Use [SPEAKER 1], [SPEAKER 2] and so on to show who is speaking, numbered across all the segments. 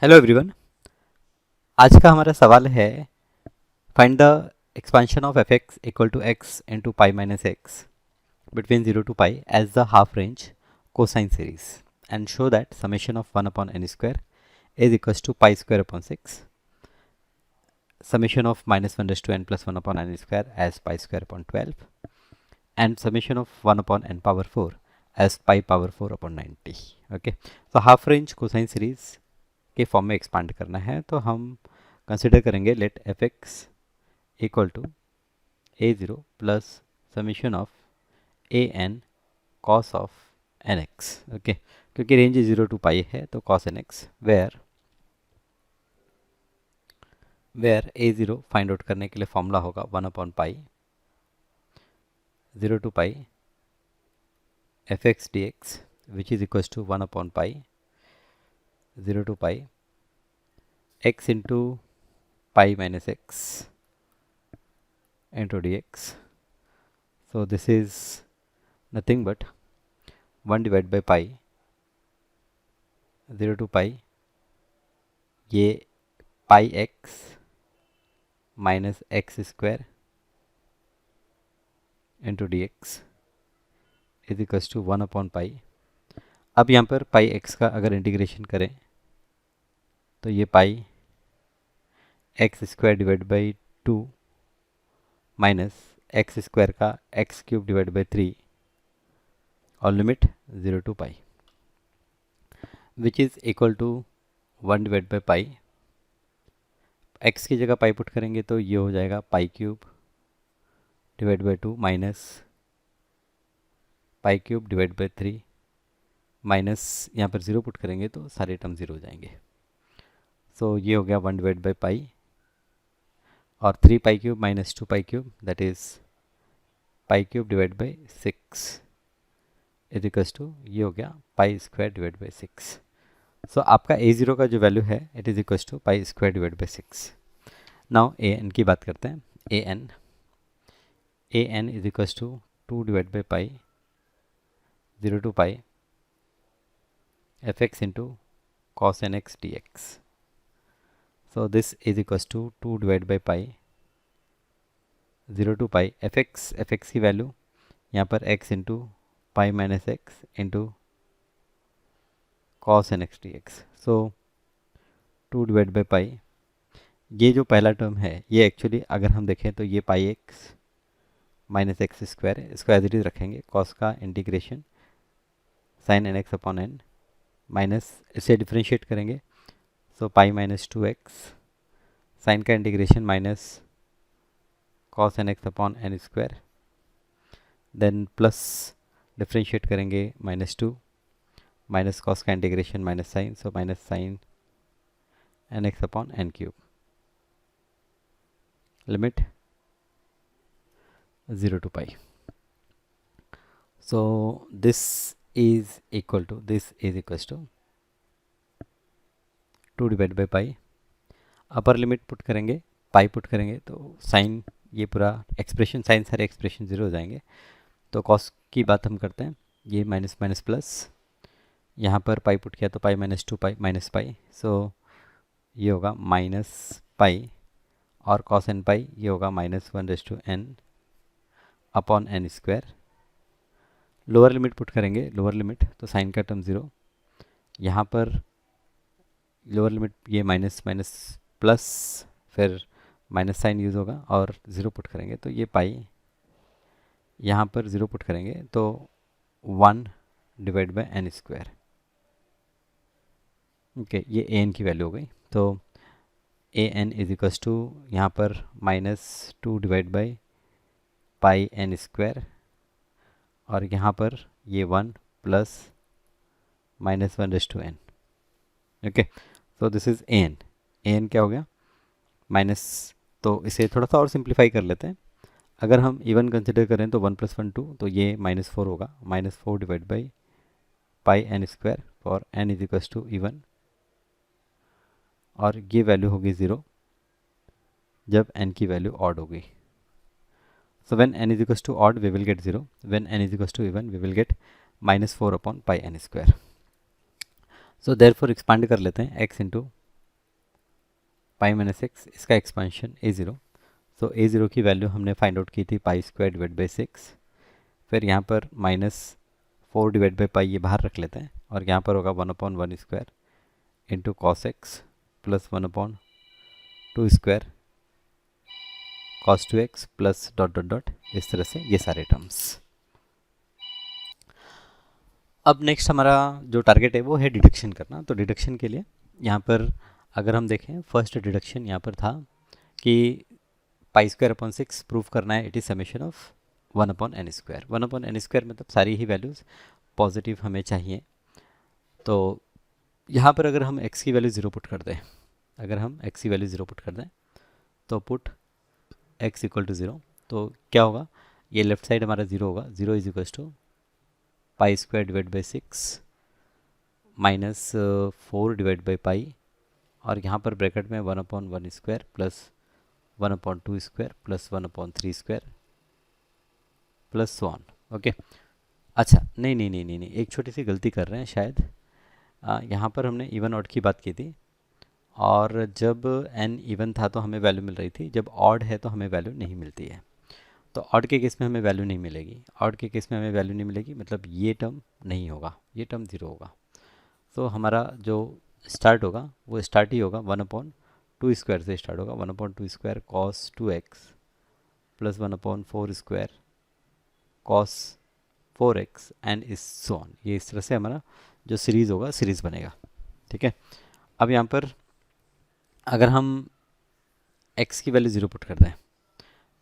[SPEAKER 1] Hello everyone. आज का हमारा सवाल है find the expansion of f x equal to x into pi minus x between 0 to pi as the half range cosine series and show that summation of 1 upon n square is equals to pi square upon 6, summation of minus 1 raised to n plus 1 upon n square as pi square upon 12 and summation of 1 upon n power 4 as pi power 4 upon 90. Okay, तो half range cosine series के form में expand करना है तो हम consider करेंगे let f x equal to a zero plus summation of a n cos of n x. Okay, क्योंकि range 0 to pi है तो cos n x where a zero find out करने के लिए फॉर्मूला होगा 1 upon pi 0 to pi f x d x which is equals to 1 upon pi 0 to पाई x into pi minus x into dx. So this is nothing but 1 divided by pi 0 to pi ये pi x minus x square into dx is equals to 1 upon pi। अब यहाँ पर pi x का अगर integration करें तो ये pi x square divide by 2 minus x square का एक्स क्यूब डिवाइड बाई 3 और limit 0 to pi which is equal to 1 divide by pi. X की जगह पाई पुट करेंगे तो ये हो जाएगा pi cube divide by 2 minus pi cube divide by 3 minus यहाँ पर 0 पुट करेंगे तो सारे टर्म 0 हो जाएंगे। सो ये हो गया 1 डिवाइड बाई पाई और 3 pi cube minus 2 pi cube that is pi cube divide by 6 is equals to ये हो गया pi square divide by 6। So आपका ए ज़ीरो का जो वैल्यू है it is equals to pi square divide by 6। Now A N की बात करते हैं। A N is equals to 2 divide by pi 0 to pi f x into cos n x d x. So this is equals to 2 divided by pi 0 to pi fx की value यहाँ पर x into pi minus x into cos n x d x. So 2 divide by pi ये जो पहला term है ये actually अगर हम देखें तो ये pi x minus x square है, इसको एज इट इज़ रखेंगे। कॉस का integration sine n x upon n minus इसे डिफ्रेंशिएट करेंगे so pi minus 2x sine का integration minus cos n x upon n square then plus differentiate करेंगे -2 minus cos का integration minus sine so minus sine n x upon n cube limit 0 to pi. So this is equal to 2 divide by pi upper limit put करेंगे पाई put करेंगे तो sign ये पूरा expression sign सारे expression 0 हो जाएंगे। तो कॉस की बात हम करते हैं ये माइनस माइनस प्लस यहाँ पर पाई पुट किया तो पाई माइनस 2 पाई माइनस पाई सो ये होगा माइनस पाई और कॉस एन पाई ये होगा minus 1 raise to n upon n square. Lower limit put करेंगे लोअर लिमिट तो साइन का टर्म 0 यहाँ पर लोअर लिमिट ये माइनस माइनस प्लस फिर माइनस साइन यूज़ होगा और 0 पुट करेंगे तो ये पाई यहाँ पर 0 पुट करेंगे तो 1 divide by n square. Okay, ये ए एन की वैल्यू हो गई। तो a N is equals to यहाँ पर -2 divide by pi n square और यहाँ पर ये 1 plus -1 raise to n. Okay, so this is a n क्या हो गया माइनस। तो इसे थोड़ा सा और सिंप्लीफाई कर लेते हैं। अगर हम इवन कंसिडर करें तो 1 + 1 2 तो ये -4 होगा -4 divide by pi n square for n is equals to even और ये वैल्यू होगी 0 जब n की वैल्यू ऑड होगी। So when n is equals to odd we will get 0, when n is equals to even we will get -4 upon pi n square. So therefore expand कर लेते हैं x into pi minus x, इसका expansion a0। तो a0 की value हमने find out की थी पाई square divide by 6। फिर यहाँ पर -4 डिवाइड बाई पाई ये बाहर रख लेते हैं, और यहाँ पर होगा 1/1 square into cos x plus 1/2 square cos 2x plus dot dot dot, इस तरह से ये सारे टर्म्स। अब नेक्स्ट हमारा जो टारगेट है वो है डिडक्शन करना। तो डिडक्शन के लिए यहाँ पर अगर हम देखें, फर्स्ट डिडक्शन यहाँ पर था कि पाई स्क्वायर अपॉन 6 प्रूव करना है, it is summation of 1/n square. 1/n square मतलब सारी ही वैल्यूज़ पॉजिटिव हमें चाहिए। तो यहाँ पर अगर हम x की वैल्यू 0 पुट कर दें, अगर हम x की वैल्यू 0 पुट कर दें, तो पुट x इक्वल टू 0, तो क्या होगा, ये लेफ्ट साइड हमारा 0 होगा। 0 is equal to pi square divide by 6 -4 divide by pi, और यहाँ पर ब्रैकेट में 1/1 square plus 1/2 square plus 1/3 square plus so on. Okay, अच्छा नहीं नहीं नहीं नहीं नहीं, एक छोटी सी गलती कर रहे हैं शायद। यहाँ पर हमने इवन ऑड की बात की थी, और जब n इवन था तो हमें वैल्यू मिल रही थी, जब ऑड है तो हमें वैल्यू नहीं मिलती है। तो ऑड के केस में हमें वैल्यू नहीं मिलेगी, ऑड के केस में हमें वैल्यू नहीं मिलेगी, मतलब ये टर्म नहीं होगा, ये टर्म 0 होगा। तो हमारा जो स्टार्ट होगा वो स्टार्ट ही होगा 1/2 स्क्वायर से स्टार्ट होगा। 1/2 square cos 2x plus 1/4 square cos 4x and इस सो ऑन। ये इस तरह से हमारा जो सीरीज़ होगा सीरीज़ बनेगा। ठीक है, अब यहाँ पर अगर हम x की वैल्यू 0 पुट कर दें,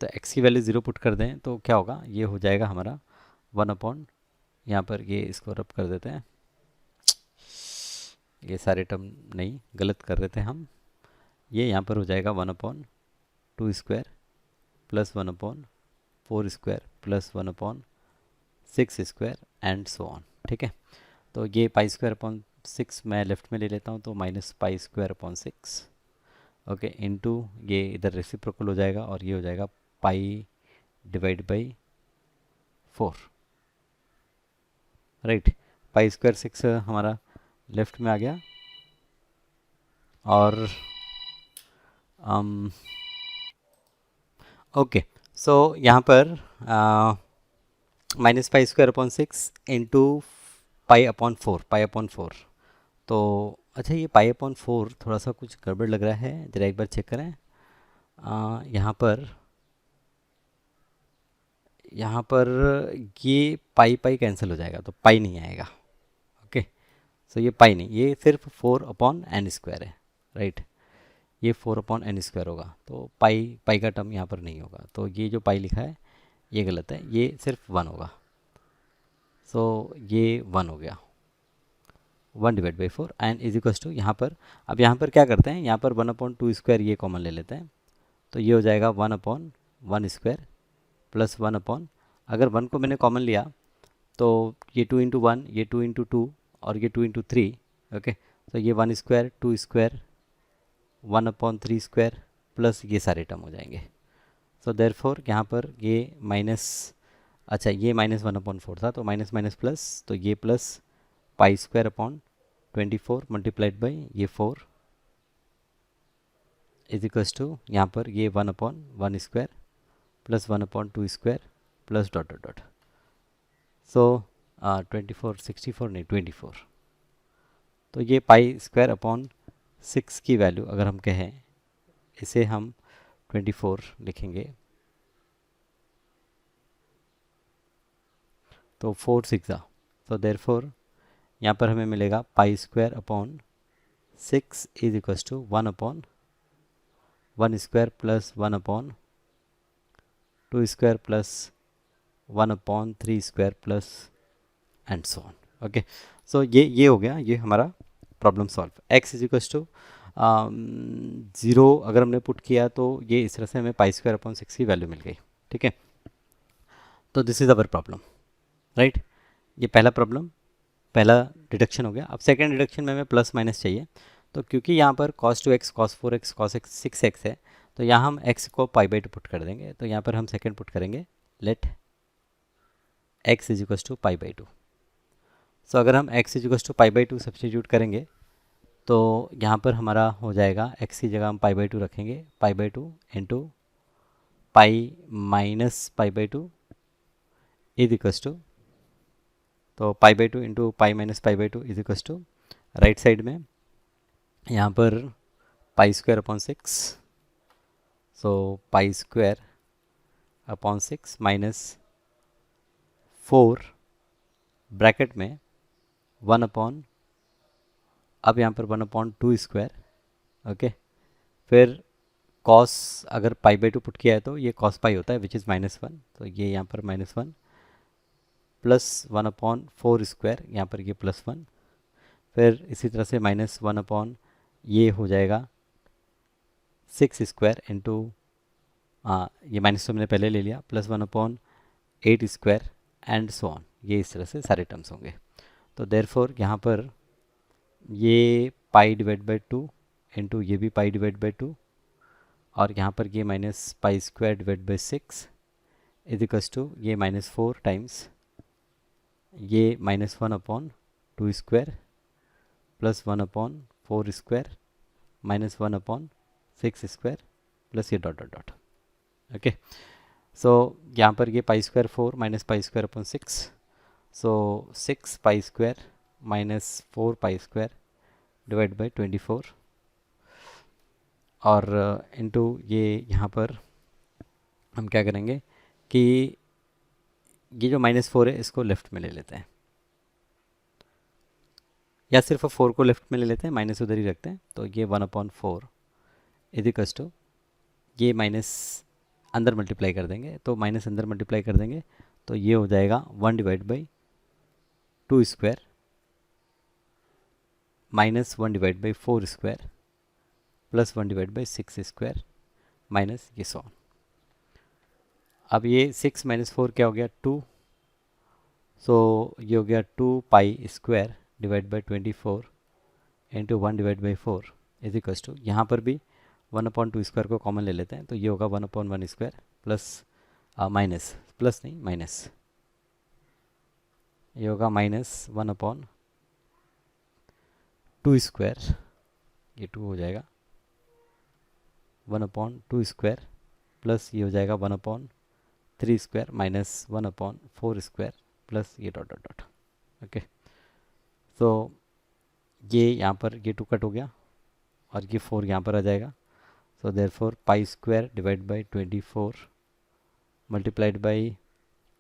[SPEAKER 1] तो x की वैल्यू 0 पुट कर दें तो क्या होगा, ये हो जाएगा हमारा 1/, यहाँ पर ये इसको रब कर देते हैं, ये सारे टर्म नहीं, गलत कर देते हैं हम, ये यहाँ पर हो जाएगा 1/2 square plus 1/4 square plus 1/6 square and so on. ठीक है, तो ये पाई स्क्वायर अपॉन 6 मैं लेफ्ट में ले लेता हूँ, तो minus pi square upon 6, okay, into ये इधर रेसिप्रोकल हो जाएगा, और ये हो जाएगा pi divide by 4, right. Pi square 6 हमारा लेफ्ट में आ गया, और ओके, सो यहाँ पर minus pi square upon 6 into pi upon 4, pi upon 4। तो अच्छा, ये पाई अपॉन 4 थोड़ा सा कुछ गड़बड़ लग रहा है, ज़रा एक बार चेक करें। यहाँ पर ये पाई पाई कैंसिल हो जाएगा, तो पाई नहीं आएगा। ओके, सो ये पाई नहीं, ये सिर्फ 4/n स्क्वायर है, राइट। ये 4/n स्क्वायर होगा, तो पाई पाई का टर्म यहाँ पर नहीं होगा, तो ये जो पाई लिखा है ये गलत है, ये सिर्फ 1 होगा। सो ये 1 हो गया, 1 divide by 4 and is equals to, यहाँ पर अब यहाँ पर क्या करते हैं, यहाँ पर 1/2 स्क्वायर ये कॉमन ले लेते हैं, तो ये हो जाएगा 1/1 स्क्वायर प्लस 1/, अगर 1 को मैंने कॉमन लिया तो ये 2 इंटू 1, ये 2 इंटू 2, और ये 2 इंटू 3, ओके। तो ये 1 स्क्वायर 2 स्क्वायर 1/3 स्क्वायर प्लस ये सारे टर्म हो जाएंगे। सो देयरफॉर यहाँ पर ये माइनस, अच्छा ये -1/4 था, तो माइनस माइनस प्लस, तो ये plus pi square upon 24 multiplied by ये 4 इज इक्वल्स टू, यहाँ पर ये 1/1 square plus 1/2 square plus dot dot dot. So 24 64 नहीं 24, तो ये पाई स्क्वायर अपॉन 6 की वैल्यू अगर हम कहें, इसे हम 24 लिखेंगे, तो 4 6, तो देयरफॉर यहाँ पर हमें मिलेगा pi square upon 6 is equals to 1/1 square plus 1/2 square plus 1/3 square plus and so on. Okay, so ये हो गया, ये हमारा problem solve. x is equals to 0 अगर हमने पुट किया तो ये इस तरह से हमें पाई स्क्वायर अपॉन 6 की वैल्यू मिल गई। ठीक है, तो this is our problem, right. ये पहला प्रॉब्लम, पहला डिडक्शन हो गया। अब सेकेंड डिडक्शन में हमें प्लस माइनस चाहिए, तो क्योंकि यहाँ पर cos 2x cos 4x cos x 6x है, तो यहाँ हम x को पाई/2 पुट कर देंगे। तो यहाँ पर हम सेकेंड पुट करेंगे, let x is equals to पाई/2। सो अगर हम x इज इक्वल्स टू पाई/2 सब्सटीट्यूट करेंगे तो यहाँ पर हमारा हो जाएगा x की जगह हम पाई बाई टू रखेंगे, pi by two into pi minus pi by two is equals two, तो pi by two into pi minus pi by two is equals two right side में यहाँ पर pi square upon six, so pi square upon six minus 4 bracket में 1 upon, अब यहाँ पर 1 upon two square, okay. फिर cos अगर pi by to put किया है तो ये कॉस पाई होता है विच इज़ -1, तो ये यहाँ पर -1 प्लस 1 अपॉन 4 स्क्वायर, यहाँ पर ये +1, फिर इसी तरह से -1 अपॉन ये हो जाएगा 6 स्क्वायर इंटू, ये माइनस तो मैंने पहले ले लिया, +1 upon 8 square and so on, ये इस तरह से सारे टर्म्स होंगे। तो देयरफॉर यहाँ पर ये pi divide by two into ये भी पाई डिवाइड बाई टू, और यहाँ पर ये minus pi square divide by six is equals to ये -4 टाइम्स ये -1 upon two square plus 1 upon 4 square -1 upon 6 square plus ये dot dot dot, okay. So यहाँ पर ये pi square 4 minus pi square upon 6, so 6 pi square minus 4 pi square divide by 24, और into ये यहाँ पर हम क्या करेंगे कि ये जो -4 है इसको लेफ्ट में ले लेते हैं, या सिर्फ 4 को लेफ्ट में ले लेते हैं, माइनस उधर ही रखते हैं, तो ये 1 अपॉन 4 इज इक्वस टू ये माइनस अंदर मल्टीप्लाई कर देंगे, तो माइनस अंदर मल्टीप्लाई कर देंगे तो ये हो जाएगा 1 divide by two square minus 1 divide by 4 square plus 1 divide by 6 square minus ये सो। अब ये 6 माइनस 4 क्या हो गया 2, सो ये हो गया 2 pi square divide by 24 into 1 divide by 4 is equals to, यहाँ पर भी 1 अपॉन टू स्क्वायर को कॉमन ले लेते हैं, तो ये होगा 1 upon 1 square plus minus plus नहीं माइनस, ये होगा -1 अपॉन टू स्क्वायर, ये 2 हो जाएगा 1 अपॉन टू स्क्वायर प्लस ये हो जाएगा 1 upon 3 square minus 1 upon 4 square plus ये डॉट डॉट डॉट, ओके। तो ये यहाँ पर ये 2 कट हो गया और ये 4 यहाँ पर आ जाएगा, so therefore pi square divide by 24 multiplied by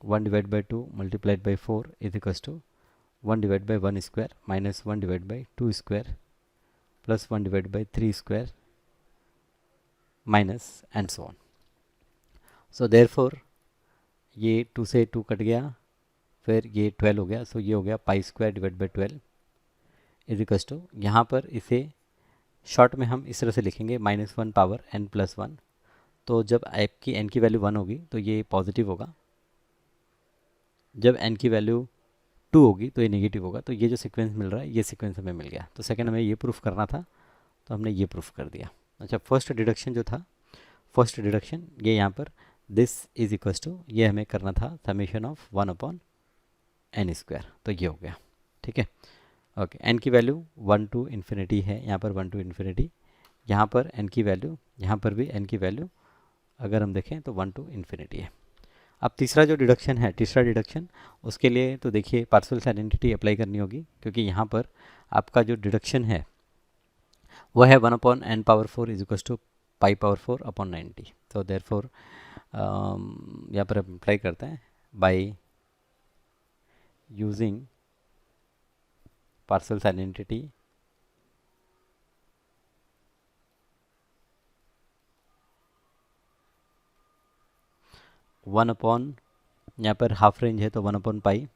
[SPEAKER 1] 1 divide by 2 multiplied by 4 is equals to 1 divide by 1 square minus 1 divide by 2 square plus 1 divide by 3 square minus and so on. So therefore ये 2 से 2 cut गया, फिर ये 12 हो गया, सो ये हो गया pi square divide by 12 is equals to, यहाँ पर इसे शॉर्ट में हम इस तरह से लिखेंगे -1 पावर n+1, तो जब आपकी n की वैल्यू 1 होगी तो ये पॉजिटिव होगा, जब n की वैल्यू 2 होगी तो ये नेगेटिव होगा, तो ये जो सीक्वेंस मिल रहा है ये सीक्वेंस हमें मिल गया। तो सेकंड हमें ये प्रूफ करना था तो हमने ये प्रूफ कर दिया। अच्छा, फर्स्ट डिडक्शन जो था, फर्स्ट डिडक्शन ये यहाँ पर दिस इज इक्वस टू ये हमें करना था summation of 1 upon n square, तो ये हो गया, ठीक है, ओके। n की वैल्यू 1 टू इन्फिनिटी है, यहाँ पर 1 टू इन्फिनिटी, यहाँ पर n की वैल्यू, यहाँ पर भी n की वैल्यू अगर हम देखें तो 1 टू इन्फिनिटी है। अब तीसरा जो डिडक्शन है, तीसरा डिडक्शन, उसके लिए तो देखिए पार्शियल आइडेंटिटी अप्लाई करनी होगी, क्योंकि यहाँ पर आपका जो डिडक्शन है वो है 1 upon n power 4 is equals to pi power 4 upon 90, तो देयरफॉर यहाँ पर अप्लाई करते हैं by using partial identity 1 upon, यहाँ पर हाफ रेंज है तो 1 upon pi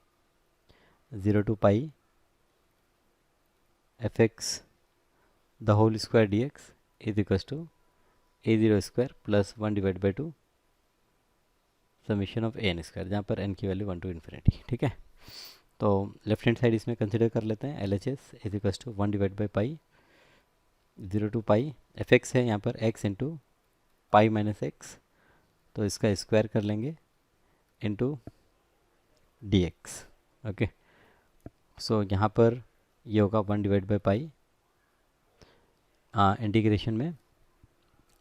[SPEAKER 1] 0 to pi f x the whole square d x is equals to a0 square plus 1 divide by 2 summation of an square, जहाँ पर n की value 1 to infinity, ठीक है। तो लेफ्ट हैंड साइड इसमें consider कर लेते हैं, L H S is equals to 1 divide by pi 0 to pi f x है यहाँ पर x into pi minus x, तो इसका स्क्वायर कर लेंगे into d x, okay. So यहाँ पर ये होगा 1 डिवाइड बाई पाई इंटीग्रेशन में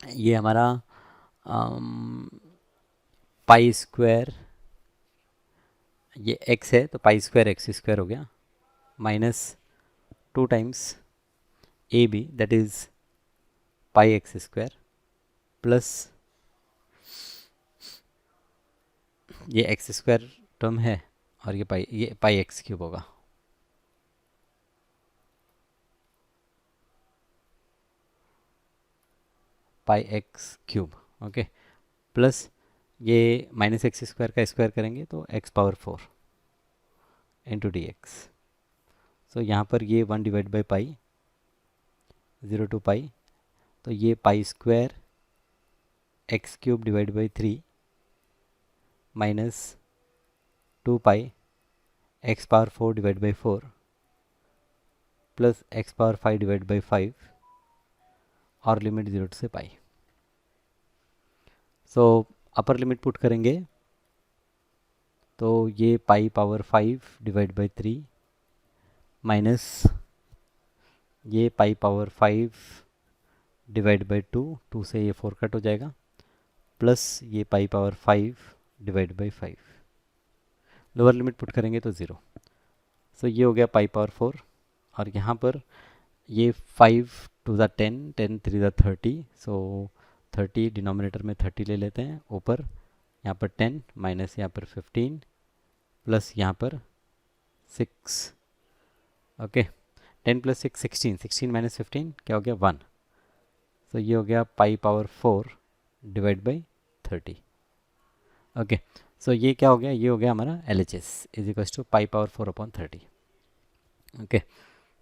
[SPEAKER 1] ये हमारा पाई स्क्वायर, ये x है तो पाई स्क्वायर एक्स स्क्वायर हो गया, minus 2 times a b that is pi x square, plus ये एक्स स्क्वायर टर्म है और ये पाई एक्स क्यूब होगा। Pi x cube, okay, plus ये माइनस एक्स स्क्वायर का स्क्वायर करेंगे तो x power 4 into d x. So यहाँ पर ये 1 divide by pi 0 to pi, तो ये pi square x cube divide by 3 minus 2 pi x power 4 divide by 4 plus x power 5 divide by 5 और limit 0 से पाई। सो अपर लिमिट पुट करेंगे तो ये pi power 5 divide by 3 minus ये pi power 5 divide by 2 से ये 4 कट हो जाएगा, प्लस ये pi power 5 divide by 5, lower limit put करेंगे तो 0। सो ये हो गया पाई पावर 4 और यहाँ पर ये 5 to the 10, 10 3 the 30, so 30 denominator में 30 ले लेते हैं, ऊपर यहाँ पर 10 माइनस यहाँ पर 15 प्लस यहाँ पर 6, ओके, 10 प्लस 6 16, 16 माइनस 15 क्या हो गया 1। तो ये हो गया pi power 4 divide by 30, okay. So ये क्या हो गया, ये हो गया हमारा L H S is equal to pi power 4 upon 30, okay.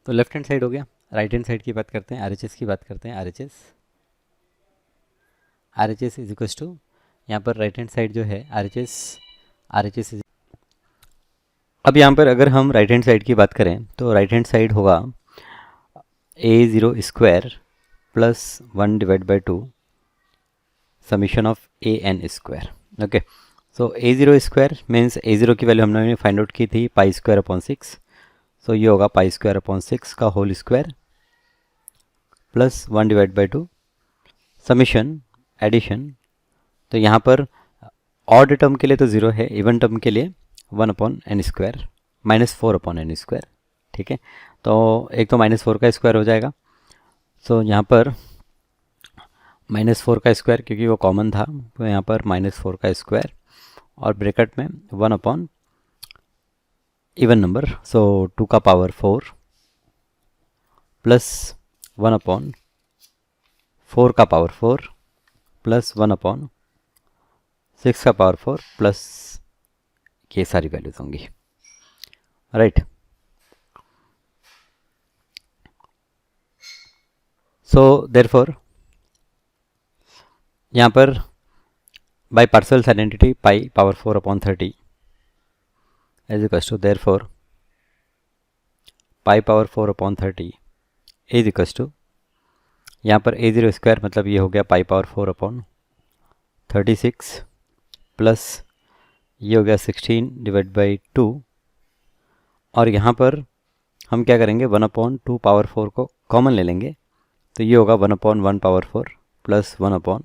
[SPEAKER 1] तो लेफ्ट हैंड साइड हो गया, राइट हैंड साइड की बात करते हैं, आर एच एस की बात करते हैं। R H S is equal to, यहाँ पर राइट हैंड साइड जो है आर एच एस इज, अब यहाँ पर अगर हम राइट हैंड साइड की बात करें तो राइट हैंड साइड होगा a0 square plus 1 divide by 2 summation of a n square, okay. So a0 square means a0 की वैल्यू हमने फाइंड आउट की थी पाई स्क्वायर अपॉन 6, सो ये होगा पाई स्क्वायर अपॉन 6 का whole square plus 1 divide by 2 summation addition, तो यहाँ पर ऑड टर्म के लिए तो 0 है, इवन टर्म के लिए 1 upon n square minus 4 upon n square, ठीक है। तो एक तो माइनस 4 का स्क्वायर हो जाएगा, सो यहाँ पर माइनस 4 का स्क्वायर क्योंकि वो कॉमन था तो यहाँ पर माइनस 4 का स्क्वायर और ब्रैकेट में 1 अपॉन इवन नंबर, सो 2 का पावर 4 प्लस 1 अपॉन 4 का पावर 4 प्लस 1 अपॉन 6 का पावर 4 प्लस ये सारी वैल्यूज होंगी, राइट। सो देयरफॉर यहाँ पर by Parseval's identity pi power 4 upon 30 is equal to, therefore pi power 4 upon 30 is equal to, यहाँ पर a0 स्क्वायर मतलब ये हो गया पाई पावर 4 अपॉन 36 प्लस ये हो गया 16 डिवाइड बाई 2 और यहाँ पर हम क्या करेंगे 1 अपॉन 2 पावर 4 को कॉमन ले लेंगे, तो ये होगा 1 upon 1 power 4 plus 1 upon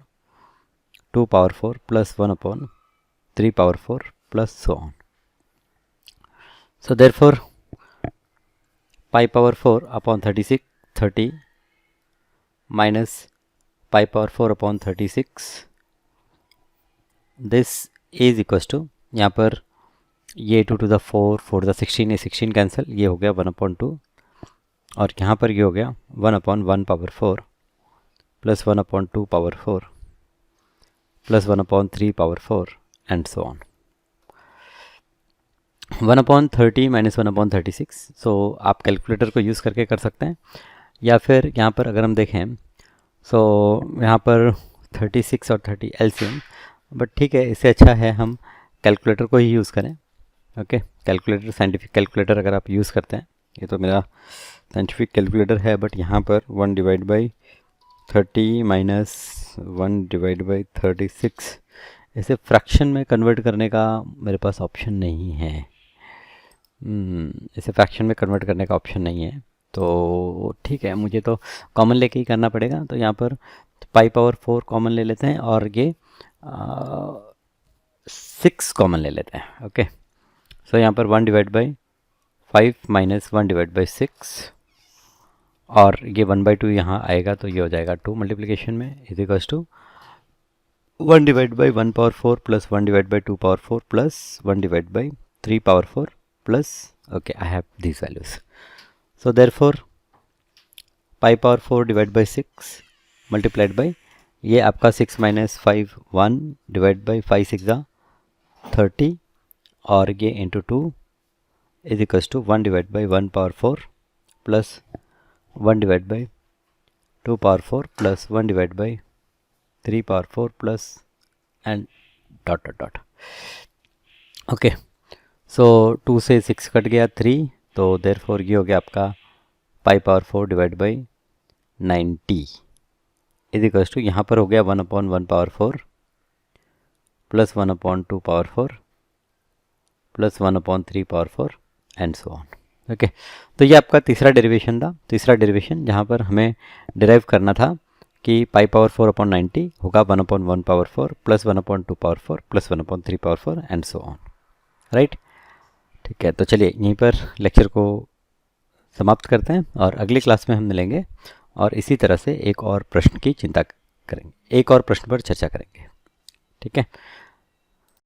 [SPEAKER 1] 2 power 4 plus 1 upon 3 power 4 plus so on. So therefore pi power 4 upon 30 minus pi power 4 upon 36, this is equal to, यहाँ पर ये 2 टू द 4 4 टू द 16, ये 16 कैंसिल, ये हो गया 1 अपॉन 2 और यहाँ पर ये हो गया 1 upon 1 power 4 plus 1 upon 2 power 4 plus 1 upon 3 power 4 and so on. 1 upon 30 minus 1 upon 36, सो आप कैलकुलेटर को यूज़ करके कर सकते हैं या फिर यहाँ पर अगर हम देखें सो यहाँ पर 36 और 30 एलसीएम, बट ठीक है इससे अच्छा है हम कैलकुलेटर को ही यूज़ करें, ओके। कैलकुलेटर साइंटिफिक कैलकुलेटर अगर आप यूज़ करते हैं, ये तो मेरा साइंटिफिक कैलकुलेटर है, बट यहाँ पर 1 divide by 30 minus 1 divide by 36 इसे फ्रैक्शन में कन्वर्ट करने का मेरे पास ऑप्शन नहीं है, इसे फ्रैक्शन में कन्वर्ट करने का ऑप्शन नहीं है, तो ठीक है, मुझे तो कॉमन लेके ही करना पड़ेगा। तो यहाँ पर पाई पावर 4 कॉमन ले लेते हैं और ये 6 कॉमन ले लेते हैं। ओके, सो यहाँ पर 1 divide by 5 minus 1 divide by 6 और ये 1/2 यहाँ आएगा तो ये हो जाएगा 2 मल्टीप्लिकेशन में is equals to 1 divide by 1 power 4 plus 1 divide by 2 power 4 plus 1 divide by 3 power 4 plus okay I have these values. So therefore pi power 4 divide by 6 multiplied by ये आपका 6 माइनस 5 1 डिवाइड बाई 5 6 30 और ये into 2 is equals to 1 divide by 1 power 4 plus 1 divide by 2 power 4 plus 1 divide by 3 power 4 plus and dot dot dot. Okay, so 2 से 6 cut गया 3, तो therefore ये हो गया आपका pi power 4 divide by 90 is equals to यहाँ पर हो गया 1/1 power 4 plus 1/2 power 4 plus 1/3 power 4 and so on. Okay, तो ये आपका तीसरा डेरिवेशन था, तीसरा डेरिवेशन जहाँ पर हमें डिराइव करना था कि पाई पावर 4/90 होगा 1/1 power 4 plus 1/2 power 4 plus 1/3 power 4 and so on. Right, ठीक है, तो चलिए यहीं पर लेक्चर को समाप्त करते हैं और अगली क्लास में हम मिलेंगे और इसी तरह से एक और प्रश्न की चिंता करेंगे, एक और प्रश्न पर चर्चा करेंगे। ठीक है,